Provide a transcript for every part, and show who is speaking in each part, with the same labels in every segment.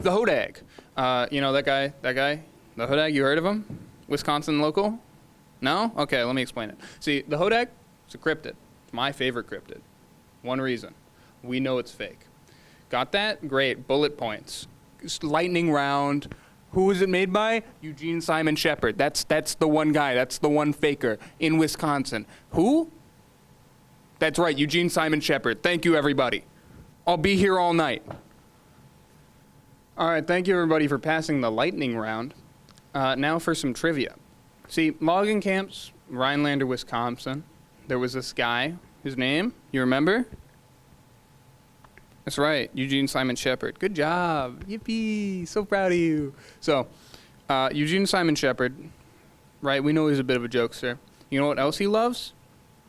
Speaker 1: the Hodag. You know that guy, the Hodag, you heard of him? Wisconsin local? No? Okay, let me explain it. See, the Hodag, it's a cryptid. It's my favorite cryptid. One reason. We know it's fake. Got that? Great. Bullet points. Lightning round. Who was it made by? Eugene Simon Shepard. That's the one guy. That's the one faker in Wisconsin. Who? That's right, Eugene Simon Shepard. Thank you, everybody. I'll be here all night. All right, thank you, everybody, for passing the lightning round. Now for some trivia. See, logging camps, Rhinelander, Wisconsin. There was this guy. His name, you remember? That's right, Eugene Simon Shepard. Good job. Yippee. So proud of you. So, Eugene Simon Shepard, right? We know he's a bit of a jokester. You know what else he loves?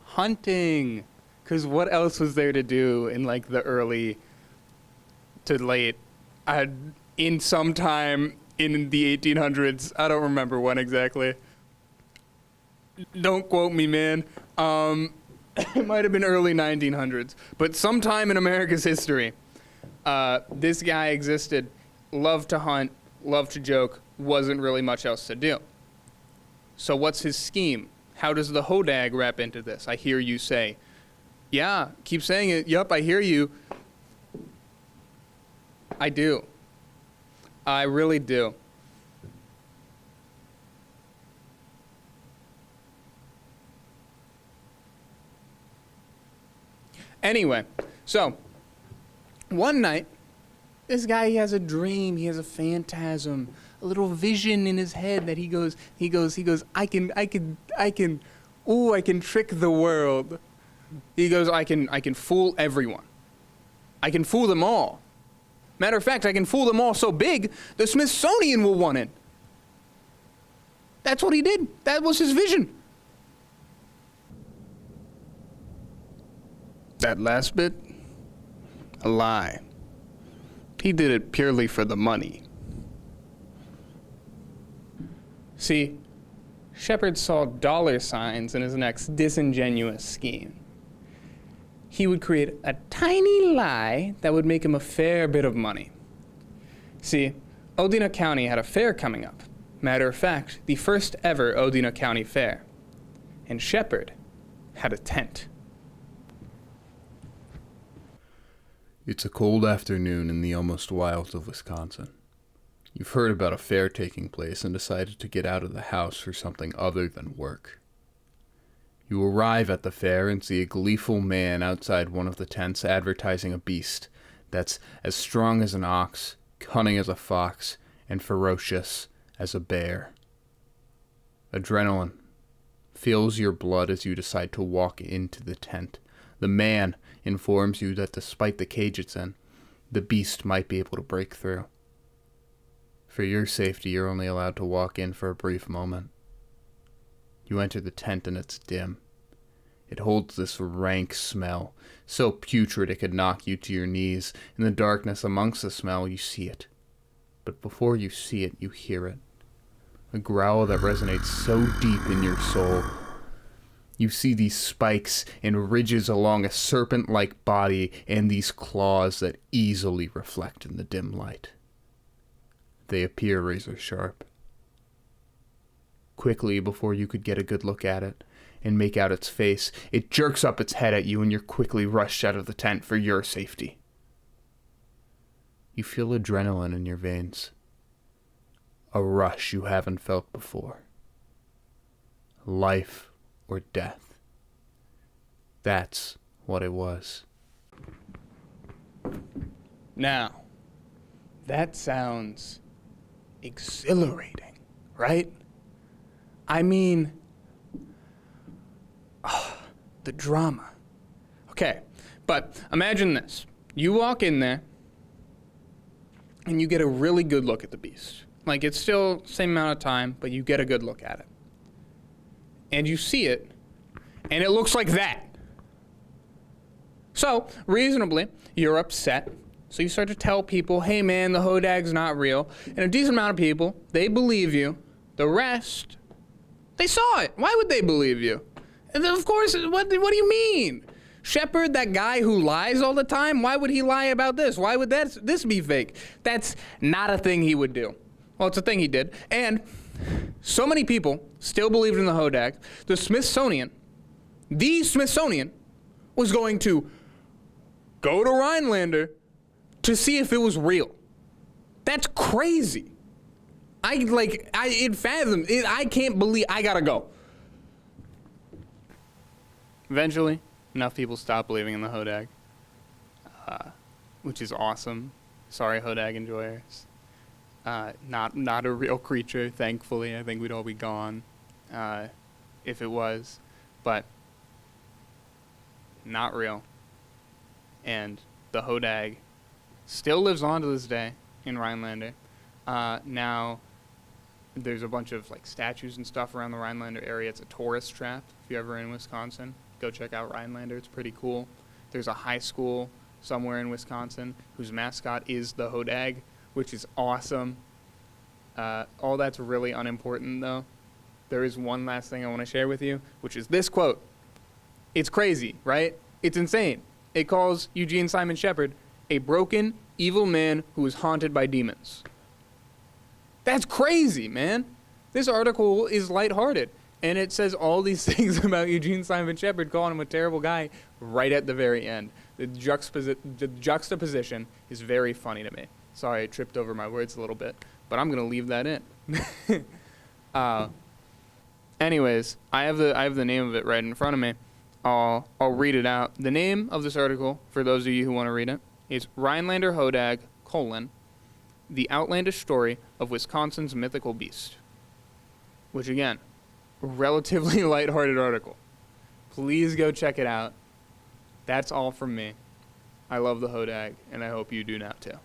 Speaker 1: Hunting. Because what else was there to do in like the early to late, in some time in the 1800s? I don't remember when exactly. Don't quote me, man. It might have been early 1900s, but sometime in America's history, this guy existed, loved to hunt, loved to joke, wasn't really much else to do. So what's his scheme? How does the Hodag wrap into this? I hear you say. Yeah, keep saying it. Yup, I hear you. I do. I really do. Anyway, so one night, this guy, he has a dream, he has a phantasm, a little vision in his head that he goes, I can trick the world. He goes, I can fool everyone. I can fool them all. Matter of fact, I can fool them all so big, the Smithsonian will want it. That's what he did. That was his vision. That last bit? A lie. He did it purely for the money. See, Shepard saw dollar signs in his next disingenuous scheme. He would create a tiny lie that would make him a fair bit of money. See, Odina County had a fair coming up. Matter of fact, the first ever Odina County Fair. And Shepard had a tent.
Speaker 2: It's a cold afternoon in the almost wilds of Wisconsin. You've heard about a fair taking place and decided to get out of the house for something other than work. You arrive at the fair and see a gleeful man outside one of the tents advertising a beast that's as strong as an ox, cunning as a fox, and ferocious as a bear. Adrenaline fills your blood as you decide to walk into the tent. The man informs you that despite the cage it's in, the beast might be able to break through. For your safety, you're only allowed to walk in for a brief moment. You enter the tent and it's dim. It holds this rank smell, so putrid it could knock you to your knees. In the darkness amongst the smell, you see it. But before you see it, you hear it. A growl that resonates so deep in your soul. You see these spikes and ridges along a serpent-like body and these claws that easily reflect in the dim light. They appear razor sharp. Quickly, before you could get a good look at it and make out its face, it jerks up its head at you and you're quickly rushed out of the tent for your safety. You feel adrenaline in your veins. A rush you haven't felt before. Life or death. That's what it was.
Speaker 1: Now, that sounds exhilarating, right? I mean, the drama. Okay, but imagine this. You walk in there, and you get a really good look at the beast. Like, it's still the same amount of time, but you get a good look at it. And you see it, and it looks like that. So, reasonably, you're upset. So you start to tell people, hey man, the Hodag's not real. And a decent amount of people, they believe you. The rest, they saw it. Why would they believe you? And then, of course, what do you mean? Shepard, that guy who lies all the time, why would he lie about this? Why would this be fake? That's not a thing he would do. Well, it's a thing he did. And so many people still believed in the Hodag. The Smithsonian was going to go to Rhinelander to see if it was real. That's crazy. I can't believe, I gotta go. Eventually, enough people stopped believing in the Hodag, which is awesome. Sorry, Hodag enjoyers. Not a real creature, thankfully. I think we'd all be gone if it was, but not real. And the Hodag still lives on to this day in Rhinelander. Now, there's a bunch of like statues and stuff around the Rhinelander area. It's a tourist trap. If you're ever in Wisconsin, go check out Rhinelander. It's pretty cool. There's a high school somewhere in Wisconsin whose mascot is the Hodag, which is awesome. All that's really unimportant, though. There is one last thing I want to share with you, which is this quote. It's crazy, right? It's insane. It calls Eugene Simon Shepard a broken, evil man who is haunted by demons. That's crazy, man. This article is lighthearted, and it says all these things about Eugene Simon Shepard, calling him a terrible guy, right at the very end. The juxtaposition is very funny to me. Sorry, I tripped over my words a little bit, but I'm going to leave that in. Anyways, I have the name of it right in front of me. I'll read it out. The name of this article, for those of you who want to read it, is Rhinelander Hodag, The Outlandish Story of Wisconsin's Mythical Beast. Which, again, relatively lighthearted article. Please go check it out. That's all from me. I love the Hodag, and I hope you do now, too.